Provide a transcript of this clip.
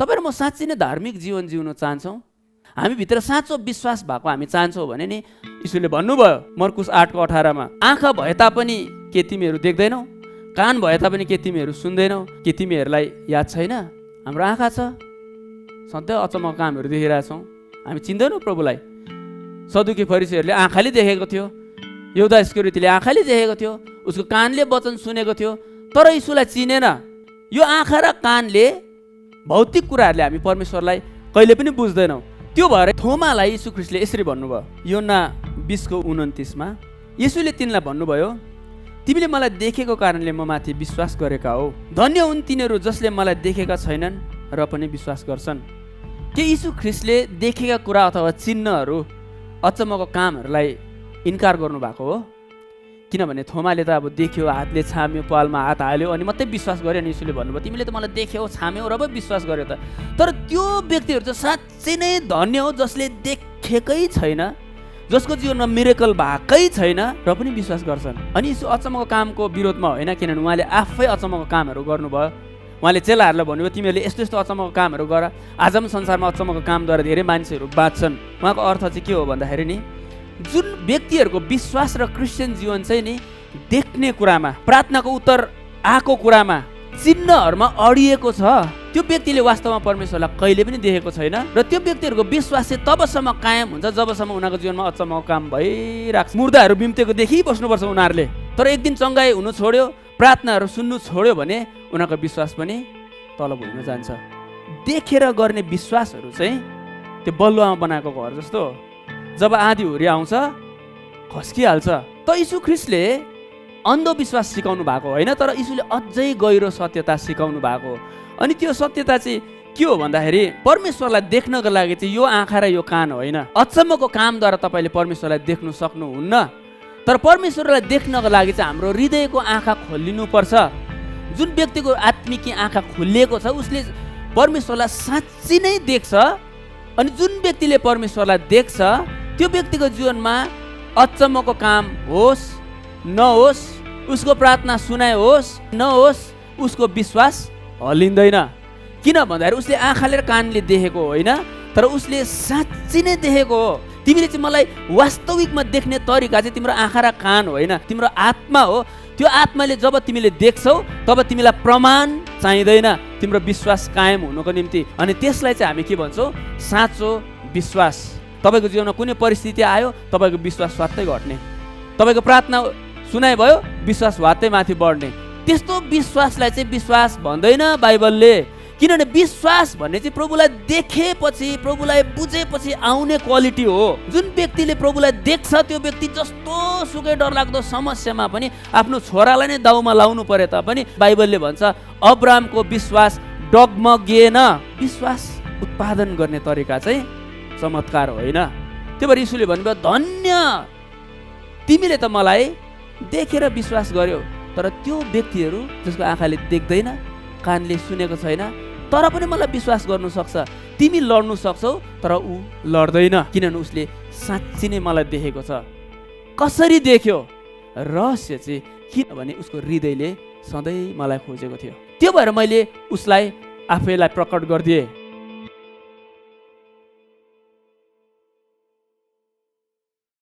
तपाईँ र म साँच्चै नै धार्मिक जीवन जिउन चाहन्छौँ? हामीभित्र साँचो विश्वास भएको हामी चाहन्छौँ भने नि यीशुले भन्नुभयो मर्कुस 8:18 आँखा भए तापनि के तिमीहरू देख्दैनौ, कान भए तापनि के तिमीहरू सुन्दैनौ, के तिमीहरूलाई याद छैन? हाम्रो आँखा छ, सधैँ अचम्मको कामहरू देखिरहेछौँ, हामी चिन्दैनौँ प्रभुलाई। सदुकी फरिसीहरूले आँखाले देखेको थियो, यहुदा इस्करियोतीले आँखाले देखेको थियो, उसको कानले वचन सुनेको थियो, तर यीशुलाई चिनेन। यो आँखा र कानले भौतिक कुराहरूले हामी परमेश्वरलाई कहिले पनि बुझ्दैनौँ। त्यो भएर थोमालाई यीशु ख्रीष्टले यसरी भन्नुभयो, योना 20:29 यीशुले तिनलाई भन्नुभयो, तिमीले मलाई देखेको कारणले म माथि विश्वास गरेका हो। धन्य हुन् तिनीहरू जसले मलाई देखेका छैनन् र पनि विश्वास गर्छन्। के यीशु ख्रीष्टले देखेका कुरा अथवा चिन्हहरू, अचम्मको कामहरूलाई इन्कार गर्नुभएको हो? किनभने थोमाले त अब देख्यो, हातले छाम्यो, पालमा हात हाल्यो अनि मात्रै विश्वास गर्यो। अनि यीशुले भन्नुभयो, तिमीले त मलाई देख्यौ, छाम्यौ र पो विश्वास गर्यो त। तर त्यो व्यक्तिहरू चाहिँ साँच्चै नै धन्य हो जसले देखेकै छैन, जसको जीवनमा मिरेकल भएकै छैन र पनि विश्वास गर्छन्। अनि यीशु अचम्मको कामको विरोधमा होइन, किनभने उहाँले आफै अचम्मको कामहरू गर्नुभयो। उहाँले चेलाहरूलाई भन्नुभयो, तिमीहरूले यस्तो यस्तो अचम्मको कामहरू गर। आज पनि संसारमा अचम्मको कामद्वारा धेरै मान्छेहरू बाँच्छन्। उहाँको अर्थ चाहिँ के हो भन्दाखेरि नि, जुन व्यक्तिहरूको विश्वास र क्रिस्चियन जीवन चाहिँ नि देख्ने कुरामा, प्रार्थनाको उत्तर आएको कुरामा, चिन्हहरूमा अडिएको छ, त्यो व्यक्तिले वास्तवमा परमेश्वरलाई कहिले पनि देखेको छैन। र त्यो व्यक्तिहरूको विश्वास चाहिँ तबसम्म कायम हुन्छ जबसम्म उनीहरूको जीवनमा अचम्मको काम भइरहेको छ। मुर्दाहरू बिम्तेको देखिबस्नुपर्छ उनीहरूले, तर एक दिन चङ्गाई हुनु छोड्यो, प्रार्थनाहरू सुन्नु छोड्यो भने उनीहरूको विश्वास पनि तल भुइँमा जान्छ। देखेर गर्ने विश्वासहरू चाहिँ त्यो बलुवामा बनाएको घर जस्तो हो, जब आँधी हुरी आउँछ खस्किहाल्छ। त यीशु ख्रीष्टले अन्धविश्वास सिकाउनु भएको होइन, तर यीशुले अझै गहिरो सत्यता सिकाउनु भएको। अनि त्यो सत्यता चाहिँ के हो भन्दाखेरि परमेश्वरलाई देख्नको लागि चाहिँ यो आँखा र यो कान होइन, अचम्मको कामद्वारा तपाईँले परमेश्वरलाई देख्नु सक्नुहुन्न। तर परमेश्वरलाई देख्नको लागि चाहिँ हाम्रो हृदयको आँखा खोलिनुपर्छ। जुन व्यक्तिको आत्मिक आँखा खोलिएको छ उसले परमेश्वरलाई साँच्चै नै देख्छ। अनि जुन व्यक्तिले परमेश्वरलाई देख्छ त्यो व्यक्तिको जीवनमा अचम्मको काम होस् नहोस्, उसको प्रार्थना सुनाइ होस् नहोस्, उसको विश्वास हल्लिँदैन। किन भन्दाखेरि उसले आँखाले र कानले देखेको होइन, तर उसले साँच्चै नै देखेको हो। तिमीले चाहिँ मलाई वास्तविकमा देख्ने तरिका चाहिँ तिम्रो आँखा र कान होइन, तिम्रो आत्मा हो। त्यो आत्माले जब तिमीले देख्छौ तब तिमीलाई प्रमाण चाहिँदैन तिम्रो विश्वास कायम हुनुको निम्ति। अनि त्यसलाई चाहिँ हामी के भन्छौँ? साँचो विश्वास। तपाईँको जीवनमा कुनै परिस्थिति आयो, तपाईँको विश्वास स्वात्तै घट्ने, तपाईँको प्रार्थना सुनाइ भयो, विश्वास वात्तै माथि बढ्ने। त्यस्तो विश्वासलाई चाहिँ विश्वास भन्दैन बाइबलले। किनभने विश्वास भन्ने चाहिँ प्रभुलाई देखेपछि, प्रभुलाई बुझेपछि आउने क्वालिटी हो। जुन व्यक्तिले प्रभुलाई देख्छ त्यो व्यक्ति जस्तो सुकै डरलाग्दो समस्यामा पनि आफ्नो छोरालाई नै दाउमा लाउनु परे तापनि बाइबलले भन्छ अब्रामको विश्वास डगमगिएन। विश्वास उत्पादन गर्ने तरिका चाहिँ चमत्कार होइन। त्यो भएर यीशुले भन्नुभयो, धन्य तिमीले त मलाई देखेर विश्वास गर्यो। तर त्यो व्यक्तिहरू जसको आँखाले देख्दैन, कानले सुनेको छैन, तर पनि मलाई विश्वास गर्नु सक्छ। तिमी लड्नु सक्छौ तर ऊ लड्दैन, किनभने उसले साँच्ची नै मलाई देखेको छ। कसरी देख्यो? रहस्य चाहिँ किनभने उसको हृदयले सधैँ मलाई खोजेको थियो। त्यो भएर मैले उसलाई आफैलाई प्रकट गरिदिएँ।